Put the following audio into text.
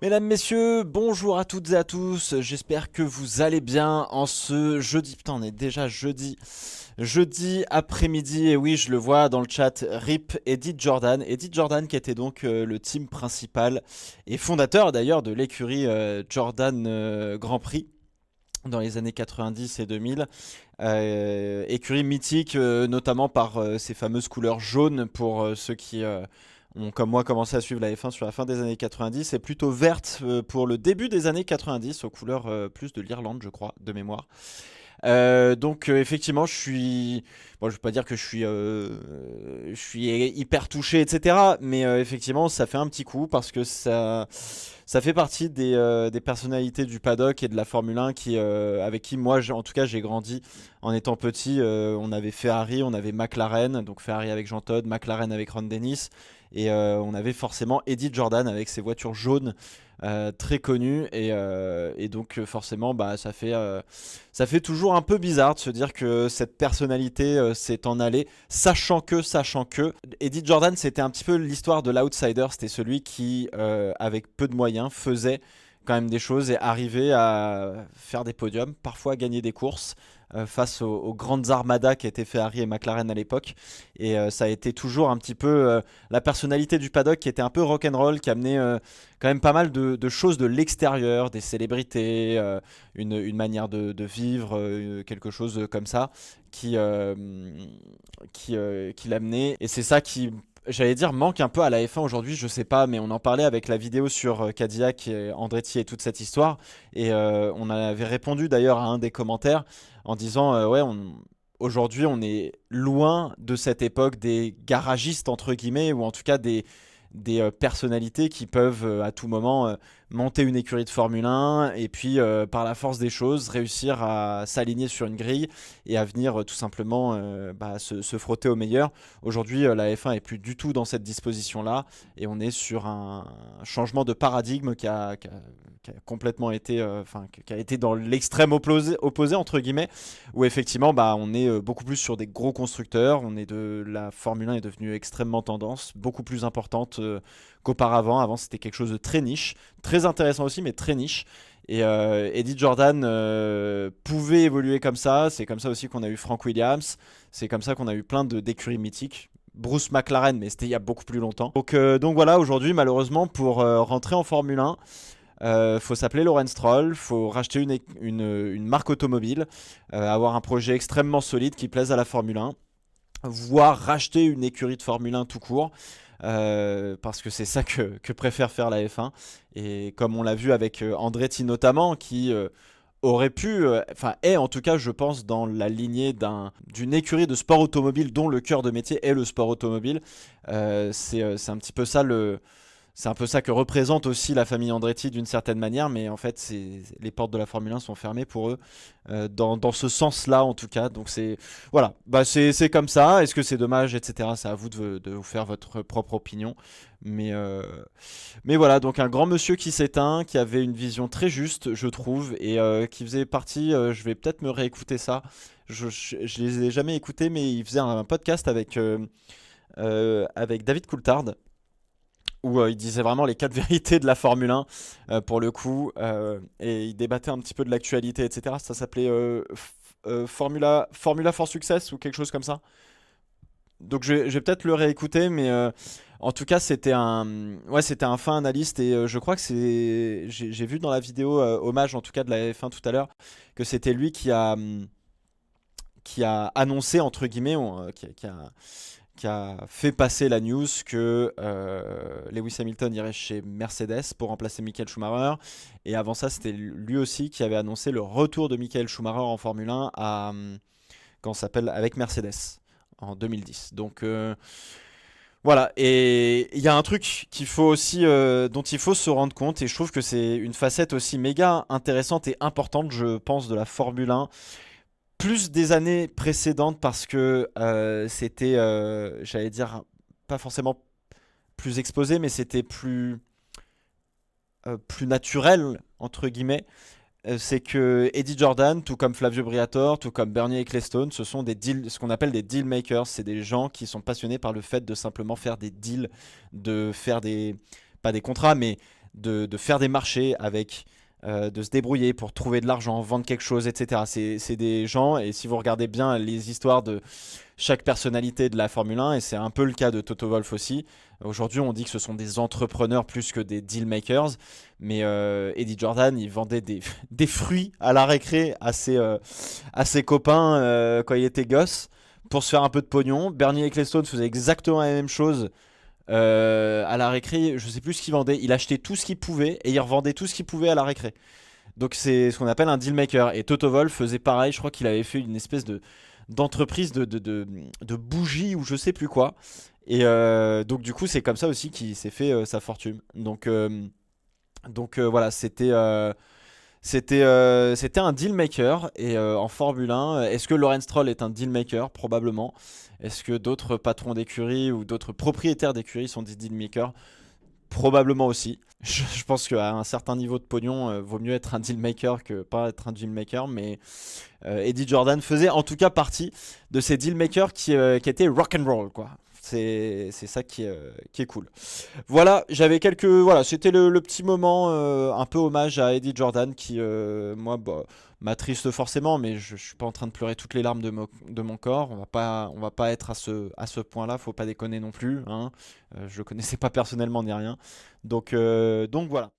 Mesdames, messieurs, bonjour à toutes et à tous, j'espère que vous allez bien en ce jeudi, putain on est déjà jeudi après-midi, et oui je le vois dans le chat, RIP Edith Jordan qui était donc le team principal et fondateur d'ailleurs de l'écurie Jordan Grand Prix dans les années 90 et 2000. Écurie mythique, notamment par ses fameuses couleurs jaunes pour ceux qui ont, comme moi, commencé à suivre la F1 sur la fin des années 90, et plutôt verte pour le début des années 90, aux couleurs plus de l'Irlande, je crois, de mémoire. Effectivement, je suis. Bon, je veux pas dire que je suis hyper touché, etc. Mais effectivement, ça fait un petit coup parce que ça fait partie des personnalités du paddock et de la Formule 1 avec qui moi, en tout cas, j'ai grandi en étant petit. On avait Ferrari, on avait McLaren, donc Ferrari avec Jean Todt, McLaren avec Ron Dennis, et on avait forcément Eddie Jordan avec ses voitures jaunes très connues, et donc forcément, bah, ça fait toujours un peu bizarre de se dire que cette personnalité s'est en allée, sachant que Eddie Jordan, c'était un petit peu l'histoire de l'outsider, c'était celui qui, avec peu de moyens, faisait quand même des choses et arrivait à faire des podiums, parfois à gagner des courses face aux grandes armadas qui étaient Ferrari et McLaren à l'époque. Et ça a été toujours un petit peu la personnalité du paddock qui était un peu rock'n'roll, qui amenait quand même pas mal de choses de l'extérieur, des célébrités, une manière de vivre, quelque chose comme ça, qui, euh, qui l'amenait. Et c'est ça qui, j'allais dire, manque un peu à la F1 aujourd'hui, je sais pas, mais on en parlait avec la vidéo sur Cadillac et Andretti et toute cette histoire. Et on avait répondu d'ailleurs à un des commentaires en disant ouais, aujourd'hui on est loin de cette époque des garagistes, entre guillemets, ou en tout cas des personnalités qui peuvent à tout moment monter une écurie de Formule 1 et puis par la force des choses réussir à s'aligner sur une grille et à venir tout simplement se frotter au meilleur. Aujourd'hui, la F1 est plus du tout dans cette disposition-là, et on est sur un changement de paradigme qui a complètement été, qui a été dans l'extrême opposé, entre guillemets, où effectivement bah, on est beaucoup plus sur des gros constructeurs. La Formule 1 est devenue extrêmement tendance, beaucoup plus importante qu'auparavant. Avant, c'était quelque chose de très niche, très intéressant aussi, mais très niche. Et Eddie Jordan pouvait évoluer comme ça. C'est comme ça aussi qu'on a eu Frank Williams. C'est comme ça qu'on a eu plein d'écuries mythiques. Bruce McLaren, mais c'était il y a beaucoup plus longtemps. Donc voilà, aujourd'hui, malheureusement, pour rentrer en Formule 1, faut s'appeler Lawrence Stroll, faut racheter une marque automobile, avoir un projet extrêmement solide qui plaise à la Formule 1, voire racheter une écurie de Formule 1 tout court, parce que c'est ça que préfère faire la F1. Et comme on l'a vu avec Andretti notamment, qui aurait pu, enfin est en tout cas je pense dans la lignée d'une écurie de sport automobile dont le cœur de métier est le sport automobile. C'est un petit peu ça c'est un peu ça que représente aussi la famille Andretti d'une certaine manière, mais en fait, les portes de la Formule 1 sont fermées pour eux, dans ce sens-là en tout cas. Donc voilà, bah c'est comme ça. Est-ce que c'est dommage, etc. C'est à vous de vous faire votre propre opinion. Mais, euh, mais voilà, donc un grand monsieur qui s'éteint, qui avait une vision très juste, je trouve, et qui faisait partie. Je vais peut-être me réécouter ça. Je les ai jamais écoutés, mais il faisait un podcast avec David Coulthard, où il disait vraiment les quatre vérités de la Formule 1, pour le coup, et il débattait un petit peu de l'actualité, etc. Ça s'appelait Formula for Success ou quelque chose comme ça. Donc je vais peut-être le réécouter, mais en tout cas ouais, c'était un fin analyste, et je crois que j'ai vu dans la vidéo hommage en tout cas de la F1 tout à l'heure, que c'était lui qui a annoncé entre guillemets, qui a fait passer la news que Lewis Hamilton irait chez Mercedes pour remplacer Michael Schumacher. Et avant ça, c'était lui aussi qui avait annoncé le retour de Michael Schumacher en Formule 1 quand ça s'appelle avec Mercedes en 2010. Donc voilà, et il y a un truc dont il faut se rendre compte, et je trouve que c'est une facette aussi méga intéressante et importante, je pense, de la Formule 1, plus des années précédentes, parce que c'était, j'allais dire, pas forcément plus exposé, mais c'était plus naturel, entre guillemets. C'est que Eddie Jordan, tout comme Flavio Briatore, tout comme Bernie Ecclestone, ce sont ce qu'on appelle des deal makers. C'est des gens qui sont passionnés par le fait de simplement faire des deals, de faire pas des contrats, mais de faire des marchés avec, de se débrouiller pour trouver de l'argent, vendre quelque chose, etc. C'est des gens, et si vous regardez bien les histoires de chaque personnalité de la Formule 1, et c'est un peu le cas de Toto Wolff aussi. Aujourd'hui, on dit que ce sont des entrepreneurs plus que des deal makers, mais Eddie Jordan, il vendait des fruits à la récré à ses copains quand il était gosse pour se faire un peu de pognon. Bernie Ecclestone faisait exactement la même chose à la récré. Je sais plus ce qu'il vendait. Il achetait tout ce qu'il pouvait et il revendait tout ce qu'il pouvait à la récré. Donc c'est ce qu'on appelle un deal maker. Et Toto Wolff faisait pareil. Je crois qu'il avait fait une espèce d'entreprise de bougies ou je sais plus quoi. Et donc du coup c'est comme ça aussi qu'il s'est fait sa fortune. Donc voilà, c'était un deal maker. Et en Formule 1, est-ce que Lawrence Stroll est un deal maker? Probablement. Est-ce que d'autres patrons d'écurie ou d'autres propriétaires d'écurie sont des deal makers? Probablement aussi. Je pense qu'à un certain niveau de pognon, vaut mieux être un deal maker que pas être un deal maker. Mais Eddie Jordan faisait en tout cas partie de ces deal makers qui étaient rock and roll, quoi. C'est ça qui est cool. Voilà, j'avais quelques. Voilà, c'était le petit moment un peu hommage à Eddie Jordan qui, moi, bah, m'attriste forcément, mais je suis pas en train de pleurer toutes les larmes de mon corps. On va pas être à ce point-là, faut pas déconner non plus, hein. Je le connaissais pas personnellement ni rien. Donc voilà.